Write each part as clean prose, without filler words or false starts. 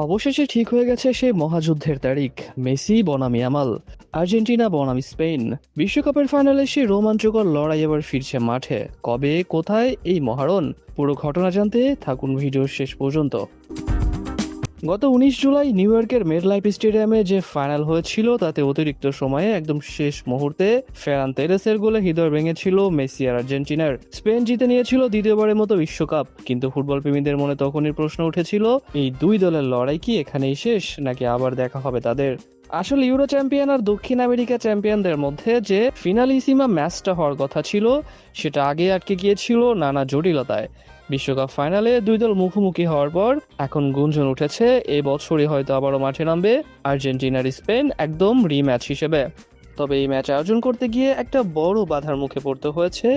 অবশেষে ঠিক হয়ে গেছে সেই মহাযুদ্ধের তারিখ। মেসি বনাম ইয়ামাল, আর্জেন্টিনা বনাম স্পেন। বিশ্বকাপের ফাইনালে সেই রোমাঞ্চকর লড়াই এবার ফিরছে মাঠে। কবে, কোথায় এই মহারণ? পুরো ঘটনা জানতে থাকুন ভিডিওর শেষ পর্যন্ত। গত 19 জুলাই নিউ ইয়র্কের মেডলাইফ স্টেডিয়ামে যে ফাইনাল হয়েছিল, তাতে অতিরিক্ত সময়ে একদম শেষ মুহূর্তে ফেরান তেরেসের গোলে হৃদয় ভেঙেছিল মেসি আর আর্জেন্টিনার। স্পেন জিতে নিয়েছিল দ্বিতীয়বারের মতো বিশ্বকাপ, কিন্তু ফুটবল প্রেমীদের মনে তখনই প্রশ্ন উঠেছিল, এই দুই দলের লড়াই কি এখানেই শেষ, নাকি আবার দেখা হবে তাদের? আসলে ইউরো চ্যাম্পিয়ন আর দক্ষিণ আমেরিকা চ্যাম্পিয়নদের মধ্যে যে ফিনালিসিমা ম্যাচটা হওয়ার কথা ছিল, সেটা আগে আটকে গিয়েছিল নানা জটিলতায়। বিশ্বকাপ ফাইনালে দুই দল মুখোমুখি হওয়ার পর এখন গুঞ্জন উঠেছে এই বছরই হয়তো আবারও মাঠে নামবে আর্জেন্টিনার স্পেন, একদম রিম্যাচ হিসেবে। তবে এই ম্যাচ আয়োজন করতে গিয়ে একটা বড় বাধার মুখে পড়তে হয়েছে,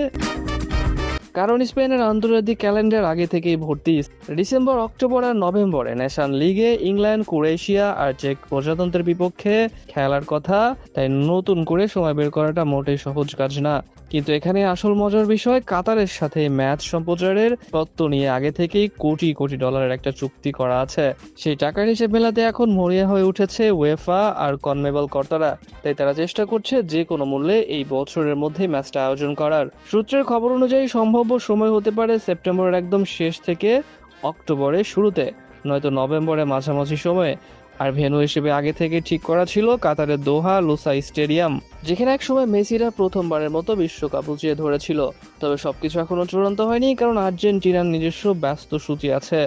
কারণ স্পেনের আন্তর্জাতিক ক্যালেন্ডার আগে থেকেই ভর্তি। ডিসেম্বর, অক্টোবর আর নভেম্বরে ন্যাশনাল লিগে ইংল্যান্ড, ক্রোয়েশিয়া আর চেক প্রজাতন্ত্রের বিপক্ষে খেলার কথা, তাই নতুন করে সময় বের করাটা মোটেই সহজ কাজ না। কিন্তু এখানে আসল মজার বিষয়, কাতারের সাথে ম্যাচ সম্প্রচারের তত্ত্ব নিয়ে আগে থেকেই কোটি কোটি ডলারের একটা চুক্তি করা আছে। সেই টাকার হিসেব মেলাতে এখন মরিয়া হয়ে উঠেছে উয়েফা আর কনমেবল কর্তারা। তাই তারা চেষ্টা করছে যে কোনো মূল্যে এই বছরের মধ্যে ম্যাচটা আয়োজন করার। সূত্রের খবর অনুযায়ী সম্ভাব্য সময় হতে পারে সেপ্টেম্বরের একদম শেষ থেকে অক্টোবরের শুরুতে, নয়তো নভেম্বরের মাঝামাঝি সময়ে। আর ভেন্যু হিসেবে আগে থেকে ঠিক করা ছিল কাতারের দোহা লুসাই স্টেডিয়াম, যেখানে একসময় মেসিরা প্রথমবারের মতো বিশ্বকাপ উঁচিয়ে ধরেছিল। তবে সবকিছু এখনো চূড়ান্ত হয়নি, কারণ আর্জেন্টিনার নিজস্ব ব্যস্ত সূচি আছে।